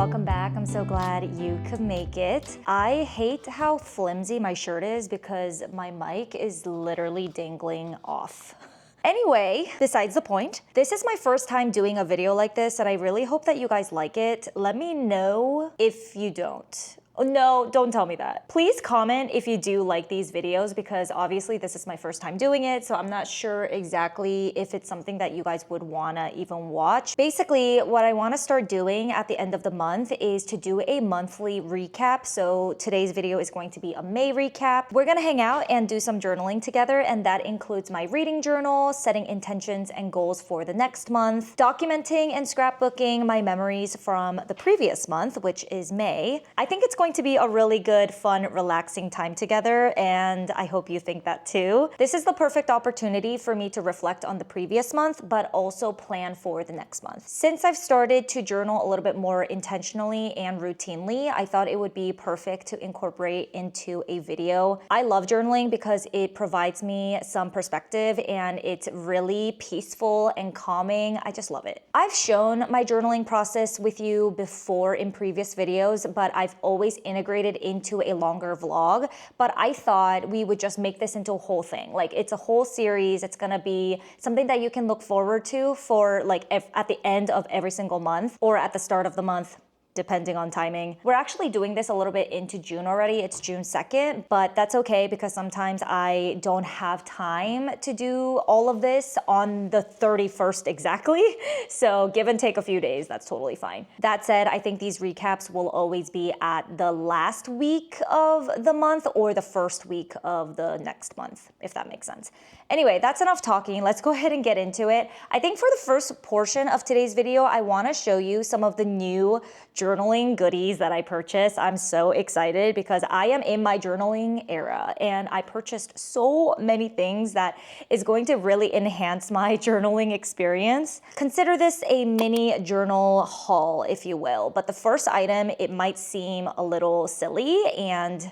welcome back. I'm so glad you could make it. I hate how flimsy my shirt is because my mic is literally dangling off. Anyway, besides the point, this is my first time doing a video like this and I really hope that you guys like it. Let me know if you don't. Oh, no, don't tell me that. Please comment if you do like these videos because obviously this is my first time doing it, so I'm not sure exactly if it's something that you guys would wanna even watch. Basically, what I wanna start doing at the end of the month is to do a monthly recap. So today's video is going to be a May recap. We're gonna hang out and do some journaling together, and that includes my reading journal, setting intentions and goals for the next month, documenting and scrapbooking my memories from the previous month, which is May. I think it's going to be a really good, fun, relaxing time together, and I hope you think that too. This is the perfect opportunity for me to reflect on the previous month, but also plan for the next month. Since I've started to journal a little bit more intentionally and routinely, I thought it would be perfect to incorporate into a video. I love journaling because it provides me some perspective and it's really peaceful and calming. I just love it. I've shown my journaling process with you before in previous videos, but I've always integrated into a longer vlog. But I thought we would just make this into a whole thing. Like, it's a whole series. It's gonna be something that you can look forward to for like at the end of every single month or at the start of the month, depending on timing. We're actually doing this a little bit into June already. It's June 2nd, but that's okay because sometimes I don't have time to do all of this on the 31st exactly. So give and take a few days, that's totally fine. That said, I think these recaps will always be at the last week of the month or the first week of the next month, if that makes sense. Anyway, that's enough talking. Let's go ahead and get into it. I think for the first portion of today's video, I wanna show you some of the new journaling goodies that I purchased. I'm so excited because I am in my journaling era and I purchased so many things that is going to really enhance my journaling experience. Consider this a mini journal haul, if you will. But the first item, it might seem a little silly and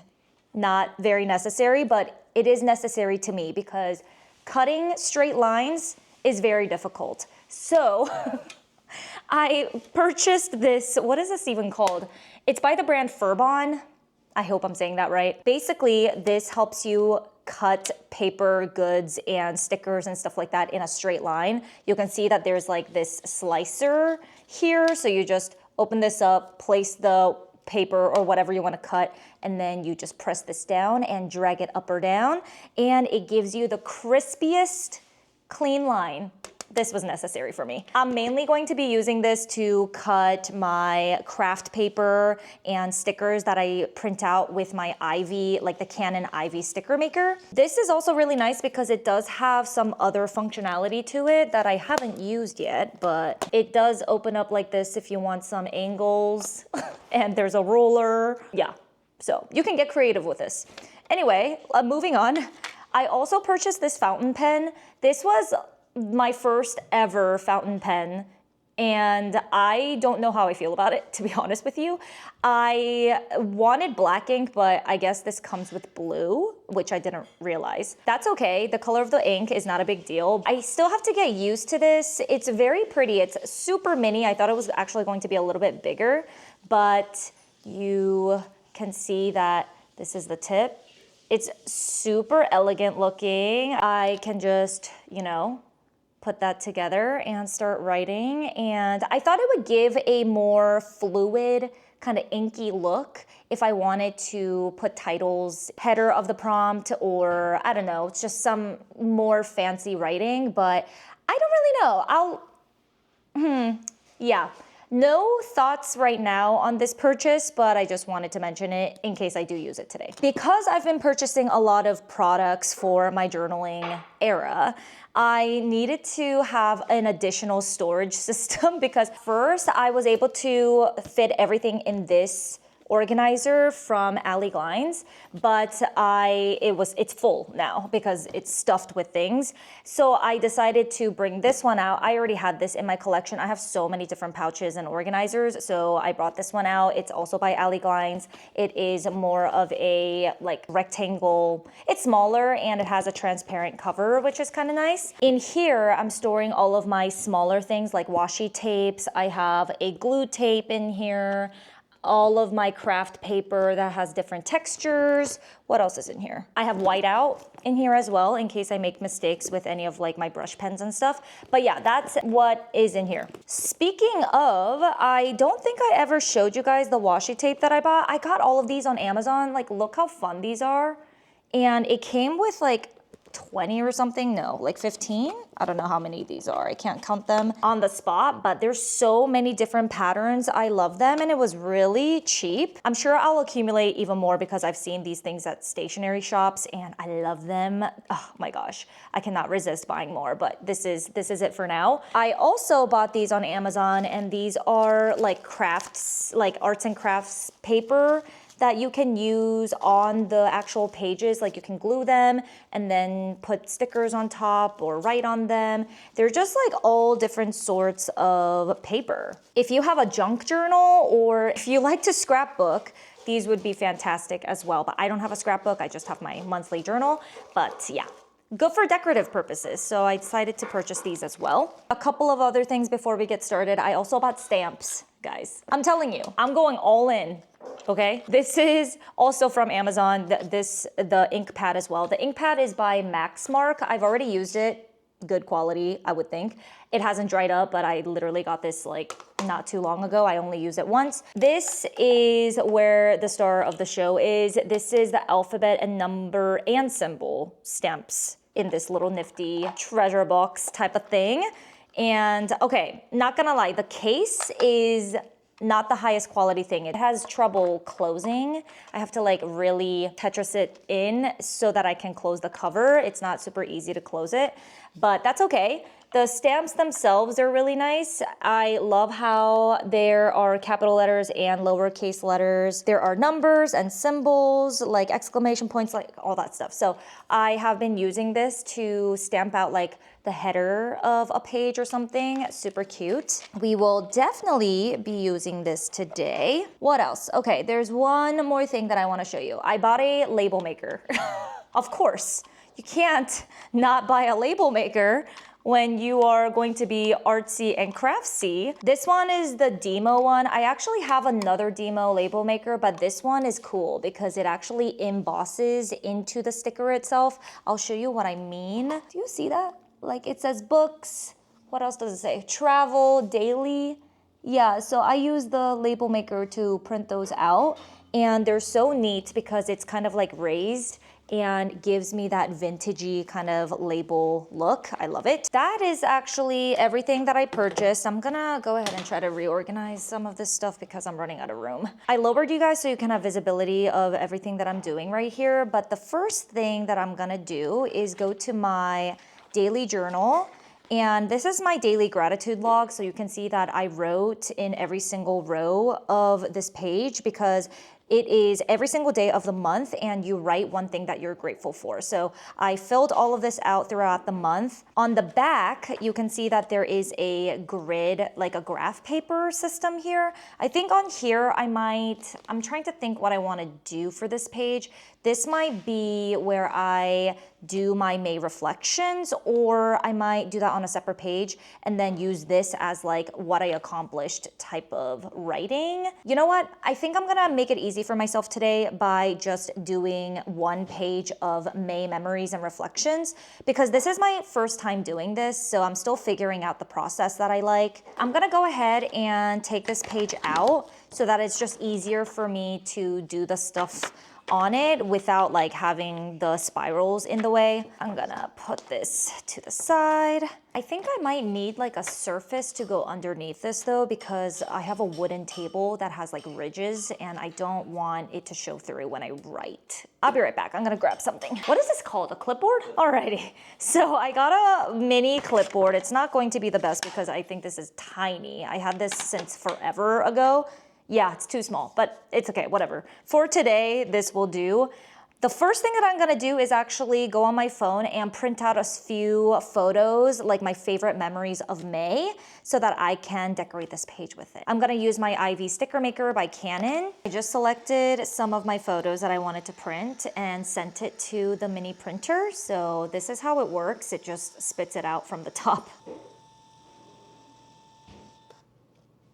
not very necessary, but it is necessary to me because cutting straight lines is very difficult. So I purchased this, what is this even called? It's by the brand Furbon. I hope I'm saying that right. Basically, this helps you cut paper goods and stickers and stuff like that in a straight line. You can see that there's like this slicer here. So you just open this up, place the paper or whatever you want to cut, and then you just press this down and drag it up or down, and it gives you the crispiest clean line. This was necessary for me. I'm mainly going to be using this to cut my craft paper and stickers that I print out with my Ivy, like the Canon Ivy sticker maker. This is also really nice because it does have some other functionality to it that I haven't used yet, but it does open up like this if you want some angles and there's a ruler. Yeah, so you can get creative with this. Anyway, moving on. I also purchased this fountain pen. This was my first ever fountain pen, and I don't know how I feel about it, to be honest with you. I wanted black ink, but I guess this comes with blue, which I didn't realize. That's okay, the color of the ink is not a big deal. I still have to get used to this. It's very pretty, it's super mini. I thought it was actually going to be a little bit bigger, but you can see that this is the tip. It's super elegant looking. I can just, you know, put that together and start writing. And I thought it would give a more fluid, kind of inky look if I wanted to put titles, header of the prompt, or I don't know, it's just some more fancy writing, but I don't really know. Yeah. No thoughts right now on this purchase, but I just wanted to mention it in case I do use it today. Because I've been purchasing a lot of products for my journaling era, I needed to have an additional storage system because first I was able to fit everything in this organizer from Alley Glines, but it's full now because it's stuffed with things. So I decided to bring this one out. I already had this in my collection. I have so many different pouches and organizers, so I brought this one out. It's also by Alley Glines. It is more of a like rectangle. It's smaller and it has a transparent cover, which is kind of nice. In here, I'm storing all of my smaller things like washi tapes. I have a glue tape in here, all of my craft paper that has different textures. What else is in here? I have whiteout in here as well in case I make mistakes with any of like my brush pens and stuff. But yeah, that's what is in here. Speaking of, I don't think I ever showed you guys the washi tape that I bought. I got all of these on Amazon. Like, look how fun these are. And it came with like 20 or something, no, like 15. I don't know how many these are. I can't count them on the spot, but there's so many different patterns. I love them and it was really cheap. I'm sure I'll accumulate even more because I've seen these things at stationery shops and I love them. Oh my gosh, I cannot resist buying more, but this is it for now. I also bought these on Amazon and these are like crafts, like arts and crafts paper that you can use on the actual pages. Like you can glue them and then put stickers on top or write on them. They're just like all different sorts of paper. If you have a junk journal or if you like to scrapbook, these would be fantastic as well. But I don't have a scrapbook, I just have my monthly journal. But yeah, good for decorative purposes. So I decided to purchase these as well. A couple of other things before we get started. I also bought stamps, guys. I'm telling you, I'm going all in. Okay, this is also from Amazon, the ink pad as well. The ink pad is by Maxmark. I've already used it, good quality, I would think. It hasn't dried up, but I literally got this like not too long ago. I only used it once. This is where the star of the show is. This is the alphabet and number and symbol stamps in this little nifty treasure box type of thing. And okay, not gonna lie, the case is not the highest quality thing. It has trouble closing. I have to like really Tetris it in so that I can close the cover. It's not super easy to close it, but that's okay. The stamps themselves are really nice. I love how there are capital letters and lowercase letters. There are numbers and symbols, like exclamation points, like all that stuff. So I have been using this to stamp out like the header of a page or something. Super cute. We will definitely be using this today. What else? Okay, there's one more thing that I want to show you. I bought a label maker. Of course, you can't not buy a label maker when you are going to be artsy and craftsy. This one is the demo one. I actually have another demo label maker, but this one is cool because it actually embosses into the sticker itself. I'll show you what I mean. Do you see that? Like it says books. What else does it say? Travel, daily. Yeah, so I use the label maker to print those out. And they're so neat because it's kind of like raised and gives me that vintagey kind of label look. I love it. That is actually everything that I purchased. I'm gonna go ahead and try to reorganize some of this stuff because I'm running out of room. I lowered you guys so you can have visibility of everything that I'm doing right here. But the first thing that I'm gonna do is go to my daily journal. And this is my daily gratitude log. So you can see that I wrote in every single row of this page because it is every single day of the month and you write one thing that you're grateful for. So I filled all of this out throughout the month. On the back, you can see that there is a grid, like a graph paper system here. I think on here, I'm trying to think what I want to do for this page. This might be where I do my May reflections, or I might do that on a separate page and then use this as like what I accomplished type of writing. You know what? I think I'm gonna make it easy for myself today by just doing one page of May memories and reflections because this is my first time doing this, so I'm still figuring out the process that I like. I'm gonna go ahead and take this page out so that it's just easier for me to do the stuff on it without like having the spirals in the way. I'm gonna put this to the side. I think I might need like a surface to go underneath this though because I have a wooden table that has like ridges and I don't want it to show through when I write. I'll be right back. I'm gonna grab something. What is this called? A clipboard? Alrighty. So I got a mini clipboard. It's not going to be the best because I think this is tiny. I had this since forever ago. Yeah, it's too small, but it's okay, whatever. For today, this will do. The first thing that I'm gonna do is actually go on my phone and print out a few photos, like my favorite memories of May, so that I can decorate this page with it. I'm gonna use my IV sticker maker by Canon. I just selected some of my photos that I wanted to print and sent it to the mini printer. So this is how it works. It just spits it out from the top.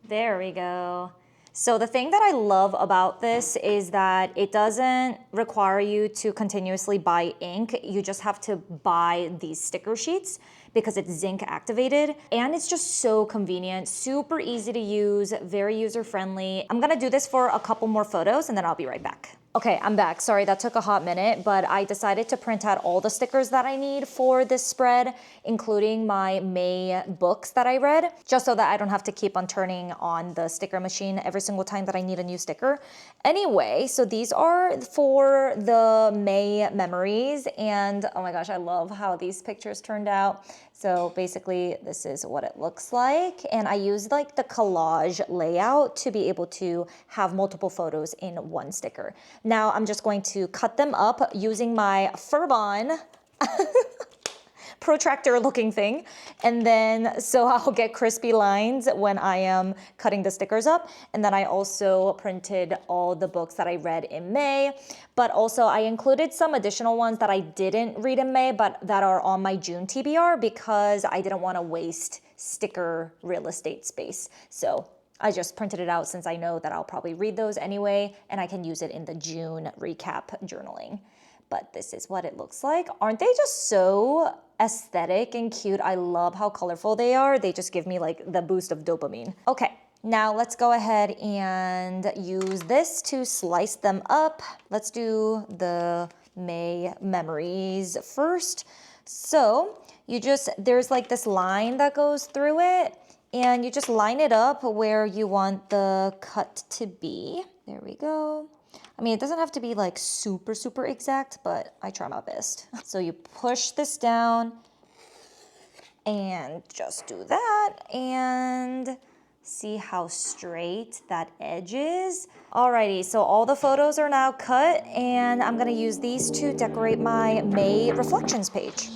There we go. So the thing that I love about this is that it doesn't require you to continuously buy ink. You just have to buy these sticker sheets because it's zinc activated, and it's just so convenient, super easy to use, very user friendly. I'm gonna do this for a couple more photos and then I'll be right back. Okay, I'm back. Sorry, that took a hot minute, but I decided to print out all the stickers that I need for this spread, including my May books that I read, just so that I don't have to keep on turning on the sticker machine every single time that I need a new sticker. Anyway, so these are for the May memories, and oh my gosh, I love how these pictures turned out. So basically, this is what it looks like. And I used like the collage layout to be able to have multiple photos in one sticker. Now I'm just going to cut them up using my Furbon protractor looking thing. And then, so I'll get crispy lines when I am cutting the stickers up. And then I also printed all the books that I read in May, but also I included some additional ones that I didn't read in May, but that are on my June TBR because I didn't want to waste sticker real estate space. So I just printed it out since I know that I'll probably read those anyway, and I can use it in the June recap journaling. But this is what it looks like. Aren't they just so aesthetic and cute? I love how colorful they are. They just give me like the boost of dopamine. Okay, now let's go ahead and use this to slice them up. Let's do the May memories first. So there's like this line that goes through it, and you just line it up where you want the cut to be. There we go. I mean, it doesn't have to be like super, super exact, but I try my best. So you push this down and just do that and see how straight that edge is. Alrighty, so all the photos are now cut, and I'm gonna use these to decorate my May reflections page.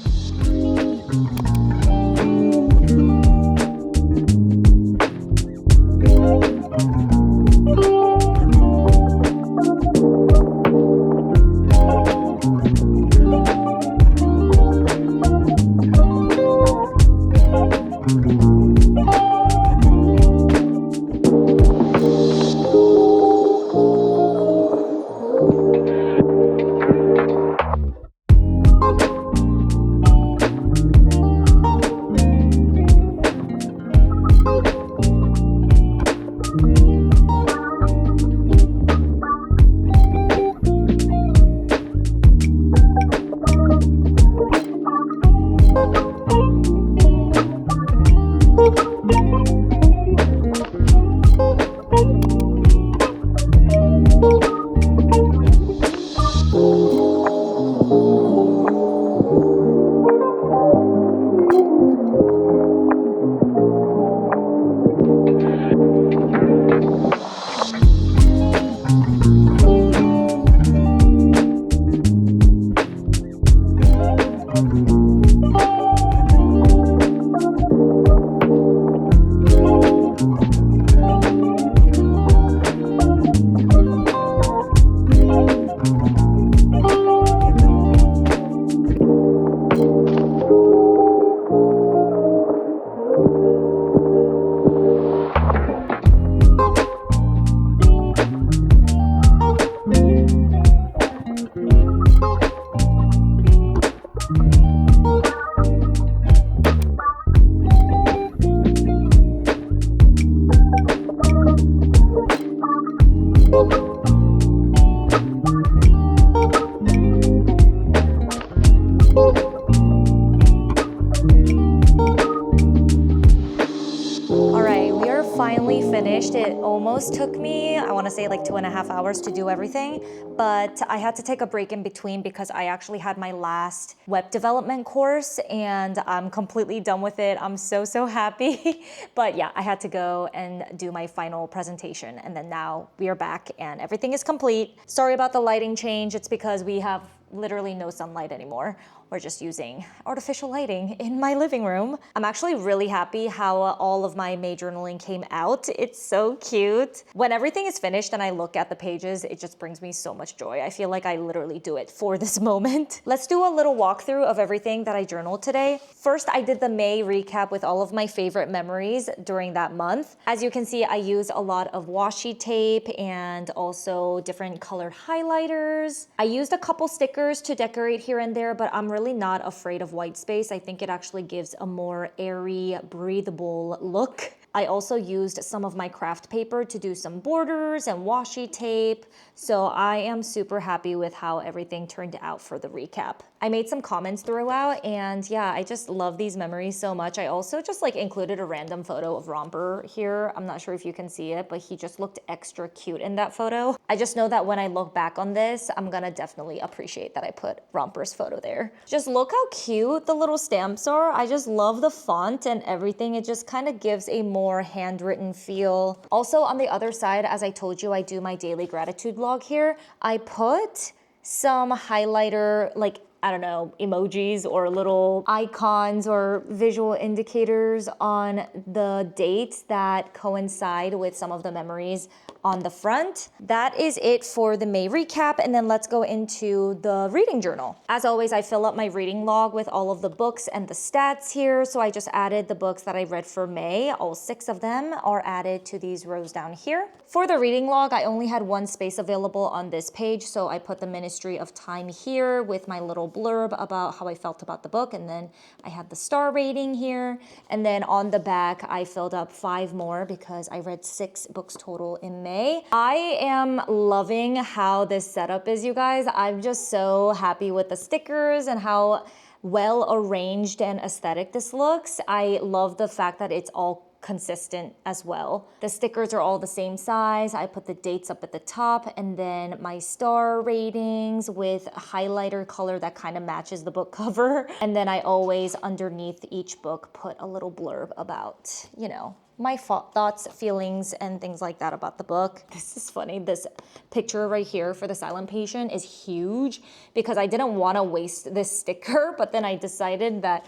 finally finished. It almost took me, I want to say like 2.5 hours to do everything, but I had to take a break in between because I actually had my last web development course and I'm completely done with it. I'm so happy. But yeah, I had to go and do my final presentation, and then now we are back and everything is complete. Sorry about the lighting change. It's because we have literally no sunlight anymore. We're just using artificial lighting in my living room. I'm actually really happy how all of my May journaling came out. It's so cute. When everything is finished and I look at the pages, it just brings me so much joy. I feel like I literally do it for this moment. Let's do a little walkthrough of everything that I journaled today. First, I did the May recap with all of my favorite memories during that month. As you can see, I used a lot of washi tape and also different colored highlighters. I used a couple stickers to decorate here and there, but I'm really not afraid of white space. I think it actually gives a more airy, breathable look. I also used some of my craft paper to do some borders and washi tape. So I am super happy with how everything turned out for the recap. I made some comments throughout, and yeah, I just love these memories so much. I also just like included a random photo of Romper here. I'm not sure if you can see it, but he just looked extra cute in that photo. I just know that when I look back on this, I'm gonna definitely appreciate that I put Romper's photo there. Just look how cute the little stamps are. I just love the font and everything. It just kind of gives a more handwritten feel. Also on the other side, as I told you, I do my daily gratitude log here. I put some highlighter, like, I don't know, emojis or little icons or visual indicators on the dates that coincide with some of the memories on the front. That is it for the May recap, and then let's go into the reading journal. As always, I fill up my reading log with all of the books and the stats here, so I just added the books that I read for May. All 6 of them are added to these rows down here. For the reading log, I only had one space available on this page, so I put the Ministry of Time here with my little blurb about how I felt about the book, and then I had the star rating here, and then on the back I filled up 5 more because I read 6 books total in May. I am loving how this setup is, you guys. I'm just so happy with the stickers and how well arranged and aesthetic this looks. I love the fact that it's all consistent as well. The stickers are all the same size. I put the dates up at the top, and then my star ratings with a highlighter color that kind of matches the book cover. And then I always underneath each book put a little blurb about, you know, my thoughts, feelings, and things like that about the book. This is funny. This picture right here for the silent patient is huge because I didn't want to waste this sticker, but then I decided that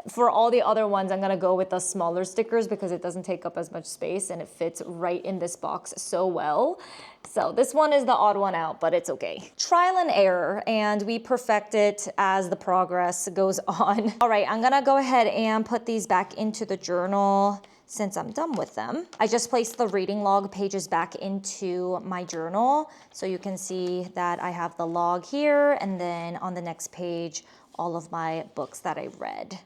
for all the other ones, I'm gonna go with the smaller stickers because it doesn't take up as much space and it fits right in this box so well. So this one is the odd one out, but it's okay. Trial and error, and we perfect it as the progress goes on. All right, I'm gonna go ahead and put these back into the journal since I'm done with them. I just placed the reading log pages back into my journal. So you can see that I have the log here, and then on the next page, all of my books that I read.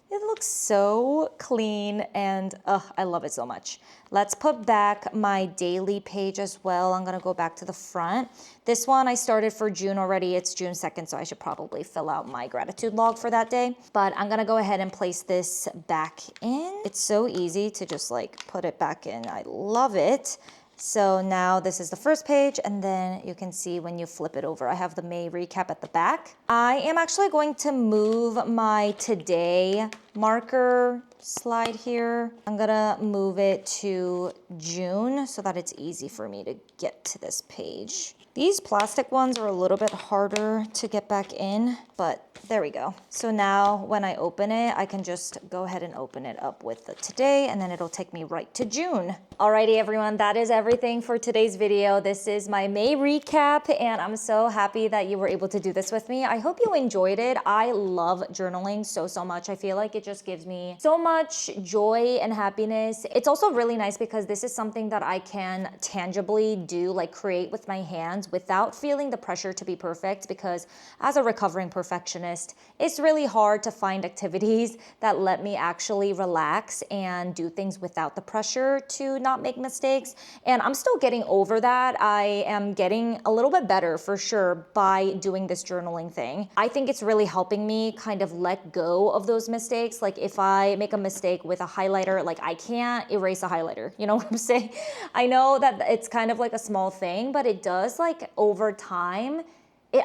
It looks so clean and I love it so much. Let's put back my daily page as well. I'm gonna go back to the front. This one I started for June already. It's June 2nd, so I should probably fill out my gratitude log for that day. But I'm gonna go ahead and place this back in. It's so easy to just like put it back in. I love it. So now this is the first page, and then you can see when you flip it over, I have the May recap at the back. I am actually going to move my today marker slide here. I'm gonna move it to June so that it's easy for me to get to this page. These plastic ones are a little bit harder to get back in, but there we go. So now when I open it, I can just go ahead and open it up with the today, and then it'll take me right to June. Alrighty everyone, that is everything for today's video. This is my May recap, and I'm so happy that you were able to do this with me. I hope you enjoyed it. I love journaling so much. I feel like it just gives me so much joy and happiness. It's also really nice because this is something that I can tangibly do, like create with my hands hands without feeling the pressure to be perfect, because as a recovering perfectionist, it's really hard to find activities that let me actually relax and do things without the pressure to not make mistakes. And I'm still getting over that. I am getting a little bit better for sure by doing this journaling thing. I think it's really helping me kind of let go of those mistakes. Like if I make a mistake with a highlighter, like I can't erase a highlighter. You know what I'm saying? I know that it's kind of like a small thing, but it does, like, over time,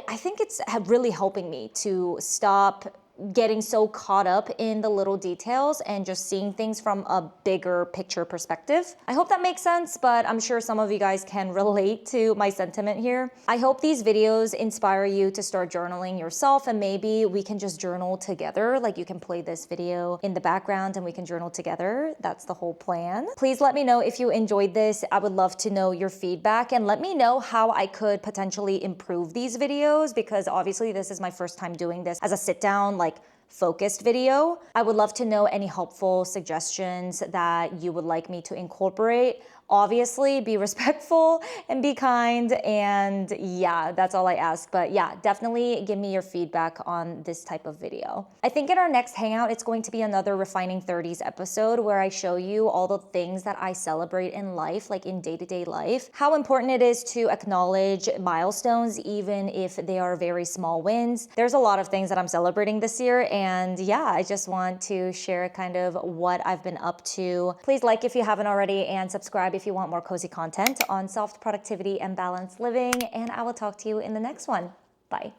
I think it's really helping me to stop getting so caught up in the little details and just seeing things from a bigger picture perspective. I hope that makes sense, but I'm sure some of you guys can relate to my sentiment here. I hope these videos inspire you to start journaling yourself, and maybe we can just journal together. Like, you can play this video in the background and we can journal together. That's the whole plan. Please let me know if you enjoyed this. I would love to know your feedback, and let me know how I could potentially improve these videos, because obviously this is my first time doing this as a sit down, like, focused video. I would love to know any helpful suggestions that you would like me to incorporate. Obviously, be respectful and be kind, and yeah, that's all I ask. But yeah, definitely give me your feedback on this type of video. I think in our next hangout, it's going to be another Refining 30s episode where I show you all the things that I celebrate in life, like in day-to-day life, how important it is to acknowledge milestones, even if they are very small wins. There's a lot of things that I'm celebrating this year, and yeah, I just want to share kind of what I've been up to. Please like if you haven't already, and subscribe if you want more cozy content on soft productivity and balanced living, and I will talk to you in the next one. Bye.